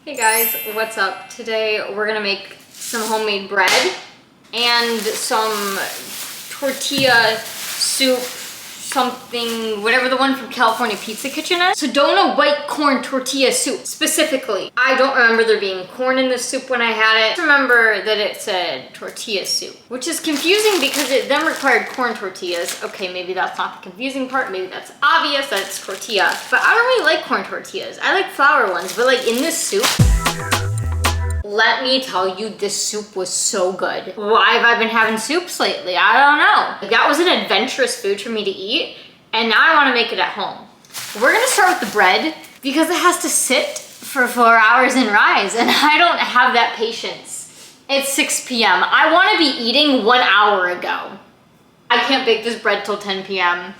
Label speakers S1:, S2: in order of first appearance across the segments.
S1: Hey guys, what's up? Today we're gonna make some homemade bread and some tortilla soup, something, whatever the one from California Pizza Kitchen is. Sedona white corn tortilla soup, specifically. I don't remember there being corn in the soup when I had it. I remember that it said tortilla soup, which is confusing because it then required corn tortillas. Okay, maybe that's not the confusing part. Maybe that's obvious that it's tortilla, but I don't really like corn tortillas. I like flour ones, but like in this soup, let me tell you, this soup was so good. Why have I been having soups lately? I don't know. That was an adventurous food for me to eat, and now I want to make it at home. We're gonna start with the bread because it has to sit for 4 hours and rise, and I don't have that patience. It's 6 p.m. I want to be eating 1 hour ago. I can't bake this bread till 10 p.m.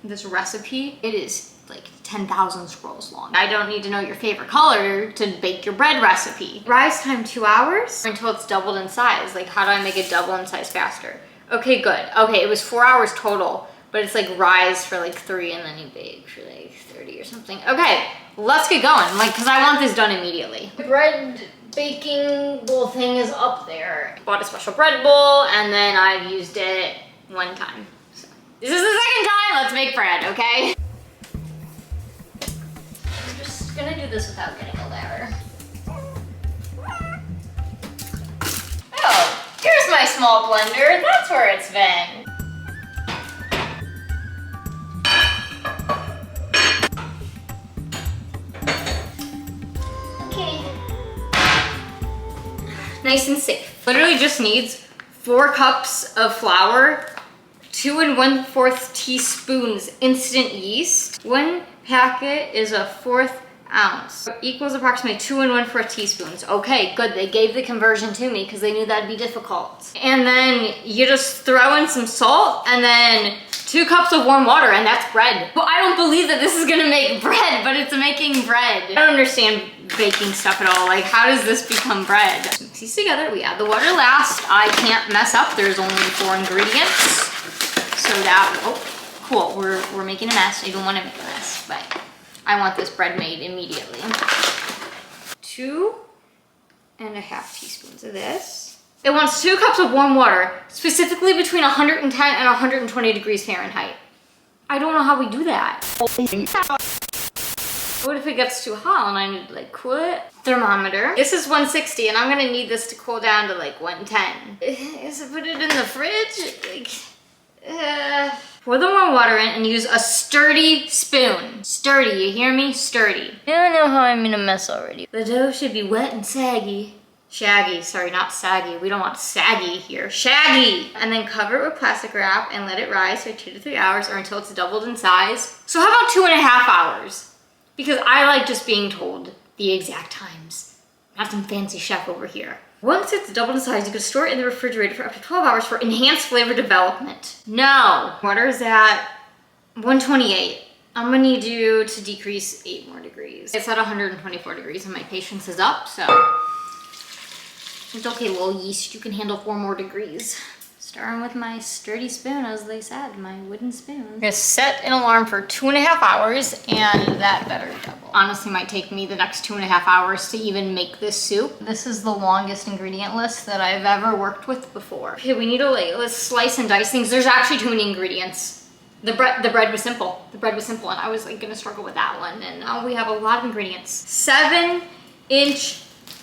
S1: This recipe, it is like 10,000 scrolls long. I don't need to know your favorite color to bake your bread recipe. Rise time 2 hours until it's doubled in size. Like, how do I make it double in size faster? Okay, good. Okay, it was 4 hours total, but it's like rise for like 3 and then you bake for like 30 or something. Okay, let's get going. Like, cause I want this done immediately. The bread baking bowl thing is up there. Bought a special bread bowl and then I've used it one time. So this is the second time. Let's make bread, okay? Gonna do this without getting a ladder. Oh, here's my small blender. That's where it's been. Okay. Nice and safe. Literally just needs 4 cups of flour, 2 1/4 teaspoons instant yeast. 1 packet is a 1/4 ounce. Equals approximately 2 1/4 teaspoons. Okay, good. They gave the conversion to me because they knew that'd be difficult. And then you just throw in some salt and then 2 cups of warm water and that's bread. Well, I don't believe that this is gonna make bread, but it's making bread. I don't understand baking stuff at all. Like, how does this become bread? Mix these together. We add the water last. I can't mess up. There's only 4 ingredients. So that, oh, cool. We're making a mess. I don't want to make a mess, but I want this bread made immediately. 2 1/2 teaspoons of this. It wants 2 cups of warm water, specifically between 110 and 120 degrees Fahrenheit. I don't know how we do that. What if it gets too hot and I need to like cool it? Thermometer. This is 160 and I'm gonna need this to cool down to like 110. Is it put it in the fridge? Like, pour the warm water in and use a sturdy spoon. Sturdy, you hear me? Sturdy. I don't know how I'm in a mess already. The dough should be wet and saggy. Shaggy, sorry, not saggy. We don't want saggy here. Shaggy! And then cover it with plastic wrap and let it rise for 2 to 3 hours or until it's doubled in size. So how about 2 1/2 hours? Because I like just being told the exact times. Not some fancy chef over here. Once it's doubled in size, you can store it in the refrigerator for up to 12 hours for enhanced flavor development. No! Water is at 128. I'm gonna need you to decrease 8 more degrees. It's at 124 degrees and my patience is up, so it's okay, little yeast. You can handle 4 more degrees. Starting with my sturdy spoon, as they said, my wooden spoon. I'm gonna set an alarm for 2 1/2 hours, and that better double. Honestly, might take me the next 2 1/2 hours to even make this soup. This is the longest ingredient list that I've ever worked with before. Okay, we need to let's slice and dice things. There's actually too many ingredients. The bread was simple. The bread was simple, and I was like gonna struggle with that one, and now we have a lot of ingredients. 7-inch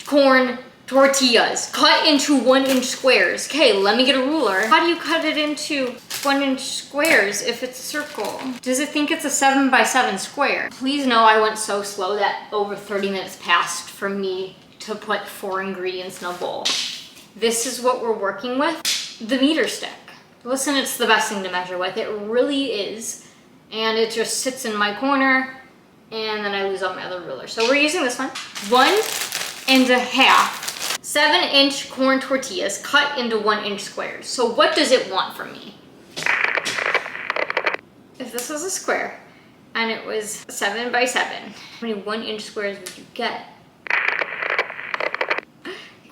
S1: corn tortillas cut into 1-inch squares. Okay, let me get a ruler. How do you cut it into 1-inch squares if it's a circle? Does it think it's a 7 by 7 square? Please know I went so slow that over 30 minutes passed for me to put 4 ingredients in a bowl. This is what we're working with. The meter stick. Listen, it's the best thing to measure with. It really is. And it just sits in my corner and then I lose all my other rulers. So we're using this one. 1 1/2 7-inch corn tortillas cut into 1-inch squares. So what does it want from me? If this was a square and it was 7 by 7, how many 1-inch squares would you get?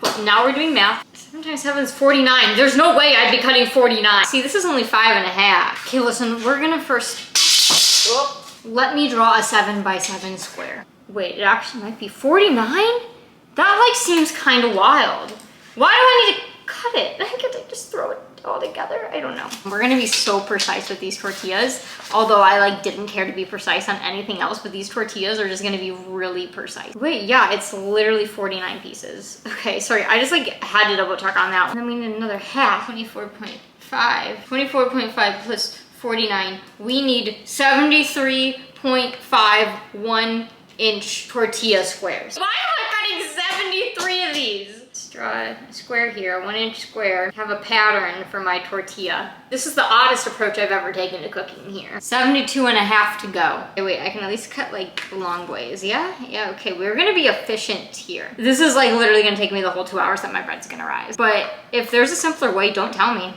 S1: Cool. Now we're doing math. 7 times 7 is 49. There's no way I'd be cutting 49. See, this is only 5 1/2. Okay, listen, we're gonna first, let me draw a 7 by 7 square. Wait, it actually might be 49? That like seems kind of wild. Why do I need to cut it? I could just throw it all together. I don't know. We're gonna be so precise with these tortillas. Although I like didn't care to be precise on anything else, but these tortillas are just gonna be really precise. Wait, yeah, it's literally 49 pieces. Okay, sorry, I just like had to double check on that one. And then we need another half, 24.5. 24.5 plus 49. We need 73.51 inch tortilla squares. Why am I cutting 73 of these? Draw a square here, 1 inch square. Have a pattern for my tortilla. This is the oddest approach I've ever taken to cooking here. 72 and a half to go. Okay, wait, I can at least cut like long ways, yeah? Yeah, okay, we're gonna be efficient here. This is like literally gonna take me the whole 2 hours that my bread's gonna rise. But if there's a simpler way, don't tell me.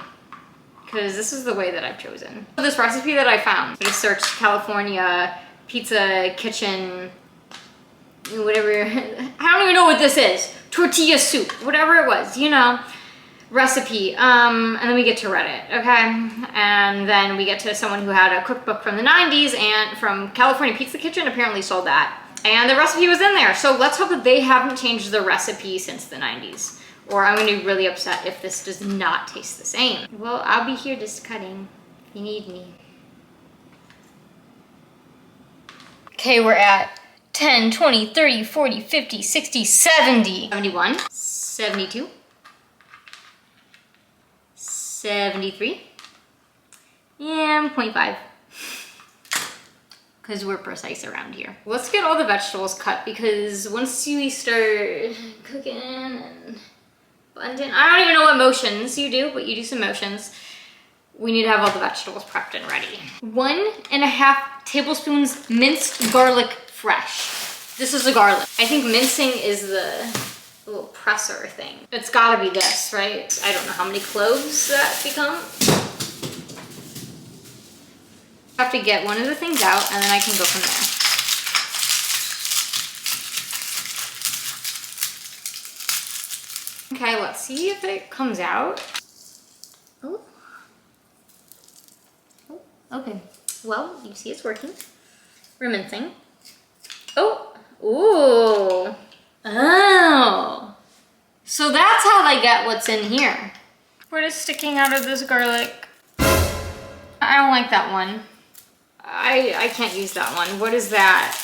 S1: Because this is the way that I've chosen. This recipe that I found, I just searched California pizza kitchen, whatever, I don't even know what this is. Tortilla soup, whatever it was, you know, recipe. And then we get to Reddit, okay? And then we get to someone who had a cookbook from the 90s and from California Pizza Kitchen apparently sold that. And the recipe was in there. So let's hope that they haven't changed the recipe since the 90s. Or I'm gonna be really upset if this does not taste the same. Well, I'll be here just cutting if you need me. Okay, we're at 10, 20, 30, 40, 50, 60, 70. 71, 72, 73, and 0.5. Because we're precise around here. Let's get all the vegetables cut because once you start cooking and blending, I don't even know what motions you do, but you do some motions. We need to have all the vegetables prepped and ready. 1.5 tablespoons minced garlic fresh. This is the garlic. I think mincing is the little presser thing. It's gotta be this, right? I don't know how many cloves that become. I have to get one of the things out and then I can go from there. Okay, let's see if it comes out. Oh. Oh, okay. Well, you see it's working. We're mincing. Oh, ooh. Oh. So that's how they get what's in here. What is sticking out of this garlic? I don't like that one. I can't use that one. What is that?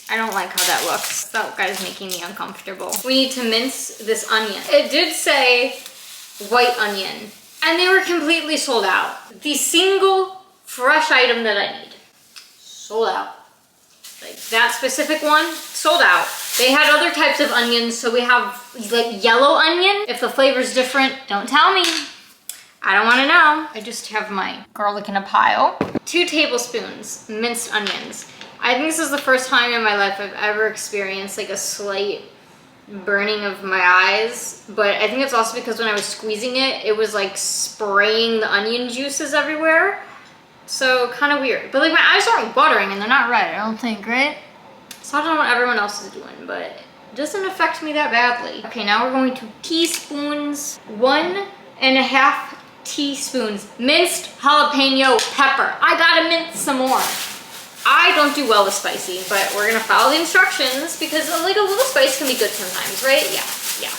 S1: I don't like how that looks. That guy's making me uncomfortable. We need to mince this onion. It did say white onion, and they were completely sold out. The single fresh item that I need, sold out. Like that specific one, sold out. They had other types of onions, so we have like yellow onion. If the flavor's different, don't tell me. I don't wanna know. I just have my garlic in a pile. 2 tablespoons minced onions. I think this is the first time in my life I've ever experienced like a slight burning of my eyes, but I think it's also because when I was squeezing it, it was like spraying the onion juices everywhere. So kind of weird. But like my eyes aren't watering and they're not red, I don't think, right? So I don't know what everyone else is doing, but it doesn't affect me that badly. Okay, now we're going to teaspoons. 1.5 teaspoons minced jalapeno pepper. I gotta mince some more. I don't do well with spicy, but we're gonna follow the instructions because like a little spice can be good sometimes, right? Yeah.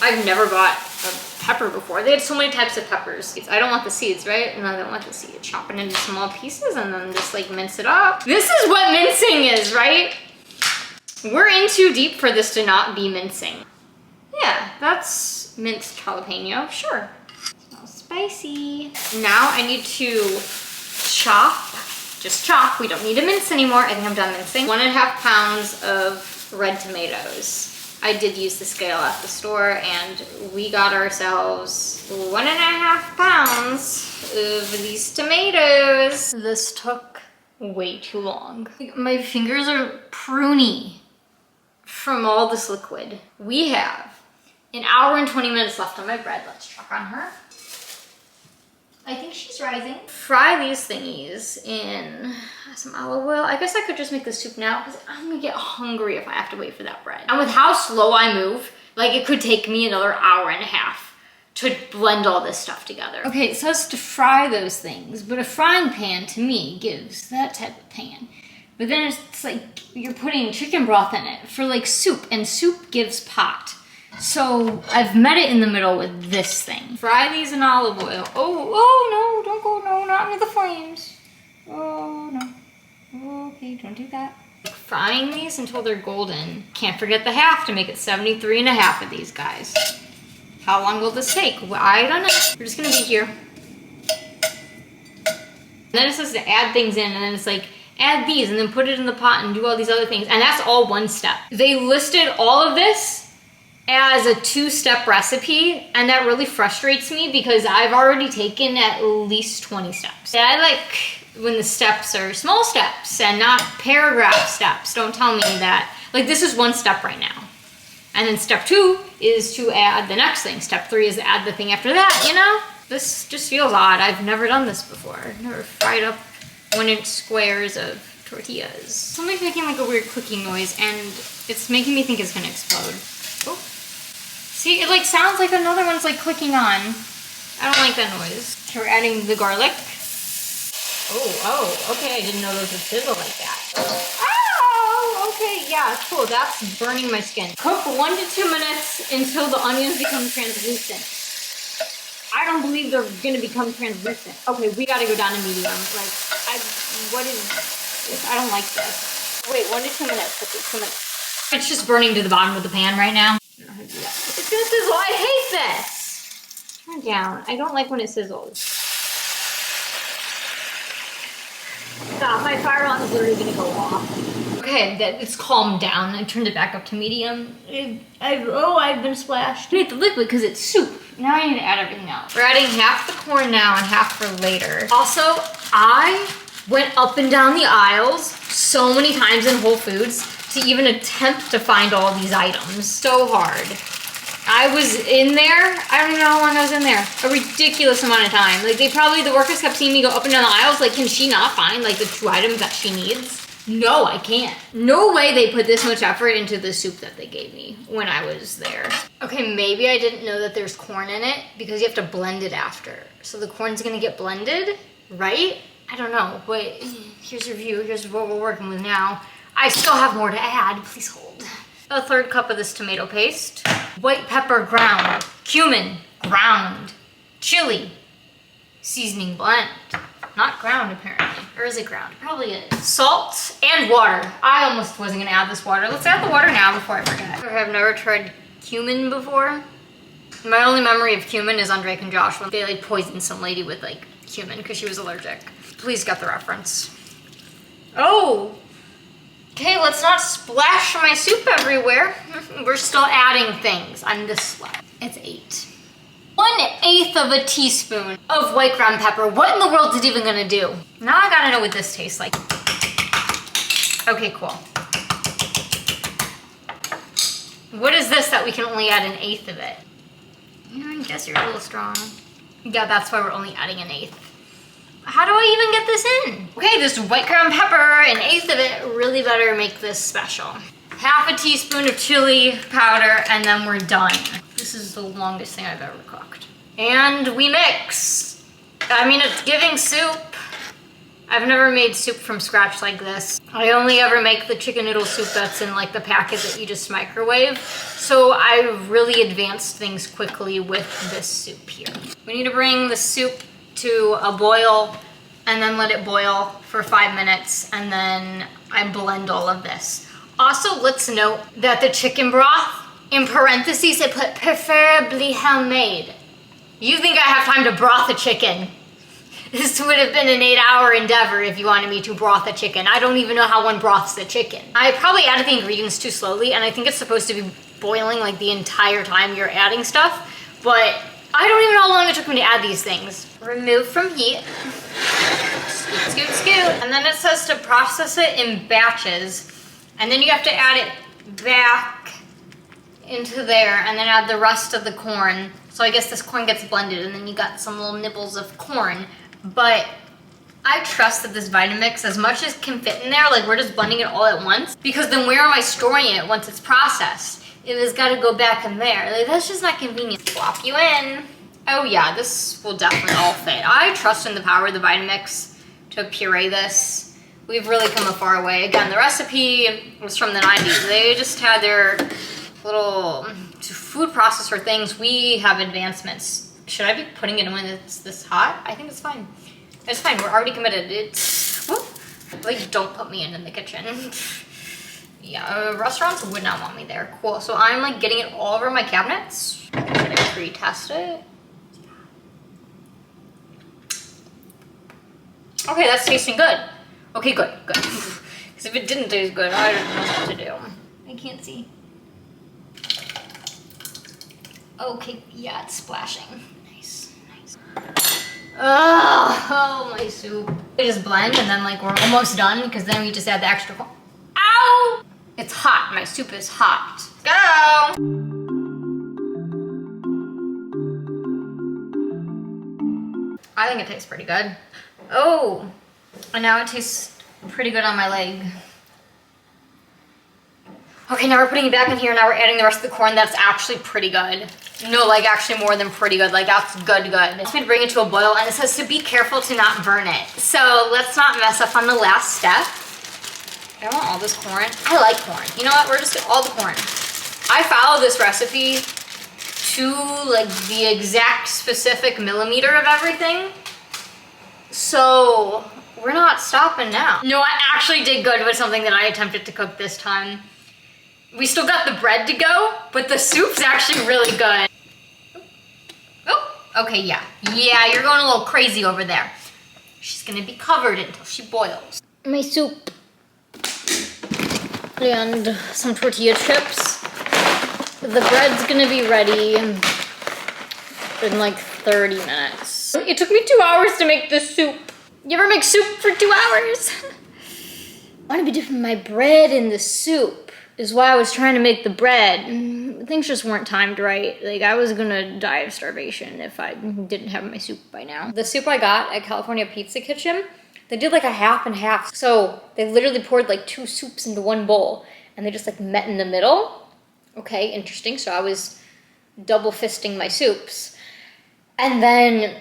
S1: I've never bought a pepper before. They had so many types of peppers. I don't want the seeds, right? And I don't want the seed. Chop it into small pieces and then just like mince it up. This is what mincing is, right? We're in too deep for this to not be mincing. Yeah, that's minced jalapeno, sure. Smells spicy. Now I need to chop, just chop. We don't need to mince anymore. I think I'm done mincing. 1.5 pounds of red tomatoes. I did use the scale at the store and we got ourselves 1.5 pounds of these tomatoes. This took way too long. My fingers are pruny from all this liquid. We have 1 hour and 20 minutes left on my bread. Let's check on her. I think she's rising. Fry these thingies in some olive oil. I guess I could just make the soup now because I'm gonna get hungry if I have to wait for that bread. And with how slow I move, like it could take me another 1.5 hours to blend all this stuff together. Okay, it says to fry those things, but a frying pan to me gives that type of pan But then it's like you're putting chicken broth in it for like soup, and soup gives pot. So I've met it in the middle with this thing. Fry these in olive oil. Oh no, don't go, no, not into the flames. Oh no, okay, don't do that. Frying these until they're golden. Can't forget the half to make it 73 and a half of these guys. How long will this take? Well, I don't know. We're just gonna be here. And then it says to add things in, and then it's like, add these, and then put it in the pot and do all these other things. And that's all one step. They listed all of this as a 2-step recipe, and that really frustrates me because I've already taken at least 20 steps. And I like when the steps are small steps and not paragraph steps. Don't tell me that. Like, this is 1 step right now. And then step 2 is to add the next thing. Step 3 is to add the thing after that, you know? This just feels odd. I've never done this before. I've never fried up 1-inch squares of tortillas. Something's making like a weird clicking noise, and it's making me think it's gonna explode. Oh. See, it like sounds like another one's like clicking on. I don't like that noise. Okay, we're adding the garlic. Oh, okay, I didn't know those would sizzle like that. Oh, okay, yeah, cool, that's burning my skin. Cook 1 to 2 minutes until the onions become translucent. I don't believe they're gonna become translucent. Okay, we gotta go down to medium. Like, what is this? I don't like this. Wait, 1 to 2 minutes, okay, 2 minutes. It's just burning to the bottom of the pan right now. I don't know how to do that. It's gonna sizzle, I hate this! Turn it down, I don't like when it sizzles. Stop, my fire alarm is literally gonna go off. Okay, it's calmed down. I turned it back up to medium. I've been splashed. I need the liquid because it's soup. Now I need to add everything else. We're adding half the corn now and half for later. Also, I went up and down the aisles so many times in Whole Foods to even attempt to find all these items. So hard. I was in there, I don't even know how long I was in there. A ridiculous amount of time. Like, the workers kept seeing me go up and down the aisles. Like, can she not find like the 2 items that she needs? No, I can't. No way they put this much effort into the soup that they gave me when I was there. Okay, maybe I didn't know that there's corn in it because you have to blend it after. So the corn's gonna get blended, right? I don't know, but here's your view. Here's what we're working with now. I still have more to add, please hold. A 1/3 cup of this tomato paste. White pepper ground. Cumin ground. Chili seasoning blend. Not ground, apparently. Or is it ground? Probably is. Salt and water. I almost wasn't gonna add this water. Let's add the water now before I forget. I've never tried cumin before. My only memory of cumin is on Drake and Josh when they like poisoned some lady with like cumin because she was allergic. Please get the reference. Oh! Okay, let's not splash my soup everywhere. We're still adding things. I'm this slow. It's 8. 1/8 of a teaspoon of white ground pepper. What in the world is it even gonna do? Now I gotta know what this tastes like. Okay, cool. What is this that we can only add 1/8 of it? I guess you're a little strong. Yeah, that's why we're only adding 1/8. How do I even get this in? Okay, this white ground pepper, 1/8 of it, really better make this special. Half a teaspoon of chili powder, and then we're done. This is the longest thing I've ever cooked. And we mix. I mean, it's giving soup. I've never made soup from scratch like this. I only ever make the chicken noodle soup that's in like the packet that you just microwave. So I really advanced things quickly with this soup here. We need to bring the soup to a boil and then let it boil for 5 minutes, and then I blend all of this. Also, let's note that the chicken broth, in parentheses, I put preferably homemade. You think I have time to broth a chicken? This would have been an 8-hour endeavor if you wanted me to broth a chicken. I don't even know how one broths the chicken. I probably added the ingredients too slowly, and I think it's supposed to be boiling like the entire time you're adding stuff, but I don't even know how long it took me to add these things. Remove from heat. Scoot, scoot, scoot. And then it says to process it in batches, and then you have to add it back into there, and then add the rest of the corn. So I guess this corn gets blended, and then you got some little nibbles of corn. But I trust that this Vitamix, as much as can fit in there, like we're just blending it all at once, because then where am I storing it once it's processed? It has got to go back in there. Like, that's just not convenient. Plop you in. Oh yeah, this will definitely all fit. I trust in the power of the Vitamix to puree this We've really come a far way. Again, the recipe was from the 90s. They just had their little food processor things. We have advancements. Should I be putting it in when it's this hot? I think it's fine. It's fine, we're already committed. It's, whoop. Like, don't put me in the kitchen. Yeah, restaurants would not want me there. Cool, so I'm like getting it all over my cabinets. Should I pre-test it? Okay, that's tasting good. Okay, good. Because if it didn't taste good, I don't know what to do. I can't see. Okay, yeah, it's splashing. Nice. Oh, my soup. I just blend and then like we're almost done because then we just add the extra. Ow! It's hot. My soup is hot. Go! I think it tastes pretty good. Oh, and now it tastes pretty good on my leg. Okay, now we're putting it back in here. Now we're adding the rest of the corn. That's actually pretty good. No, like actually more than pretty good. Like that's good. It's going to bring it to a boil, and it says to be careful to not burn it. So let's not mess up on the last step. I want all this corn. I like corn. You know what? We're just all the corn. I follow this recipe to like the exact specific millimeter of everything. So we're not stopping now. No, I actually did good with something that I attempted to cook this time. We still got the bread to go, but the soup's actually really good. Oh, okay, yeah. Yeah, you're going a little crazy over there. She's gonna be covered until she boils. My soup. And some tortilla chips. The bread's gonna be ready in like 30 minutes. It took me 2 hours to make this soup. You ever make soup for 2 hours? I want to be dipping my bread in the soup. Is why I was trying to make the bread. Things just weren't timed right. Like I was gonna die of starvation if I didn't have my soup by now. The soup I got at California Pizza Kitchen, they did like a half and half. So they literally poured like 2 soups into one bowl and they just like met in the middle. Okay, interesting. So I was double fisting my soups. And then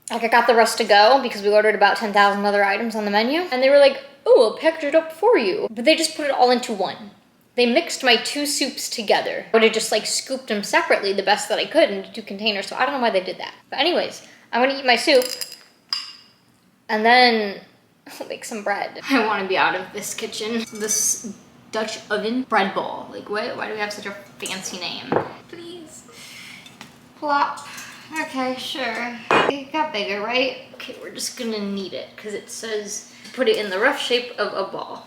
S1: like I got the rest to go because we ordered about 10,000 other items on the menu. And they were like, oh, I'll package it up for you. But they just put it all into one. They mixed my 2 soups together. I would have just like scooped them separately the best that I could into 2 containers. So I don't know why they did that. But anyways, I'm gonna eat my soup and then I'll make some bread. I want to be out of this kitchen. This Dutch oven bread bowl. Like what? Why do we have such a fancy name? Please. Plop. Okay, sure. It got bigger, right? Okay, we're just gonna knead it because it says put it in the rough shape of a ball.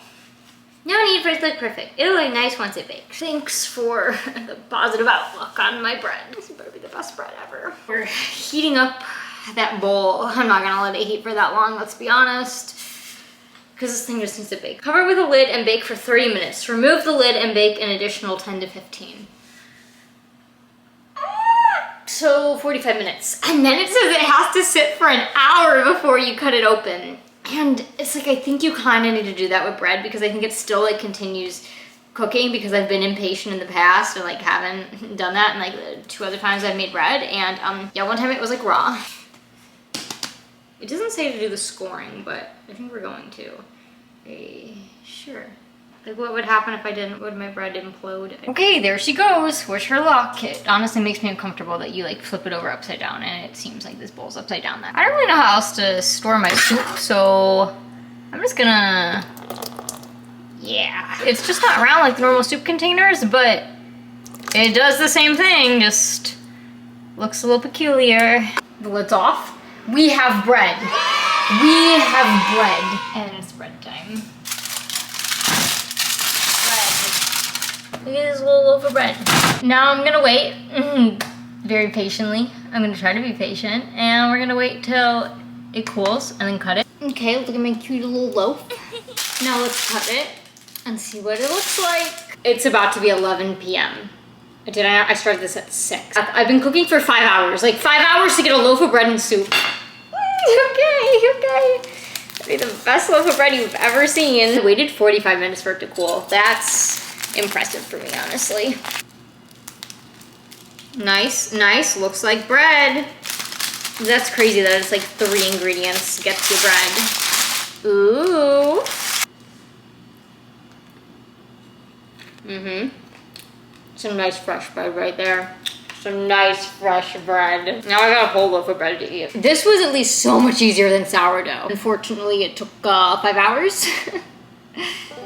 S1: No need for it to look perfect. It'll look nice once it bakes. Thanks for the positive outlook on my bread. This better be the best bread ever. We're heating up that bowl. I'm not gonna let it heat for that long, let's be honest. Because this thing just needs to bake. Cover with a lid and bake for 30 minutes. Remove the lid and bake an additional 10 to 15. So 45 minutes. And then it says it has to sit for an hour before you cut it open. And it's like, I think you kind of need to do that with bread because I think it still like continues cooking because I've been impatient in the past and like haven't done that. And like 2 other times I've made bread and yeah, one time it was like raw. It doesn't say to do the scoring, but I think we're going to. Sure. Like what would happen if I didn't? Would my bread implode? Okay, there she goes. Wish her luck. It honestly makes me uncomfortable that you like flip it over upside down and it seems like this bowl's upside down. I don't really know how else to store my soup, so I'm just gonna, yeah. It's just not round like the normal soup containers, but it does the same thing, just looks a little peculiar. The lid's off. We have bread. We have bread. And it's bread time. Look at this little loaf of bread. Now I'm gonna wait very patiently. I'm gonna try to be patient and we're gonna wait till it cools and then cut it. Okay, look at my cute little loaf. Now let's cut it and see what it looks like. It's about to be 11 p.m. I started this at 6. I've been cooking for 5 hours. Like 5 hours to get a loaf of bread and soup. Okay. That'd be the best loaf of bread you've ever seen. I waited 45 minutes for it to cool. That's impressive for me, honestly. Nice, looks like bread. That's crazy that it's like 3 ingredients gets you bread. Ooh. Some nice fresh bread right there. Some nice fresh bread. Now I got a whole loaf of bread to eat. This was at least so much easier than sourdough. Unfortunately, it took 5 hours.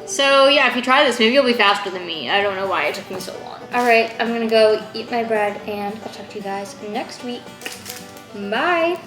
S1: So yeah, if you try this, maybe you'll be faster than me. I don't know why it took me so long. All right, I'm gonna go eat my bread and I'll talk to you guys next week. Bye.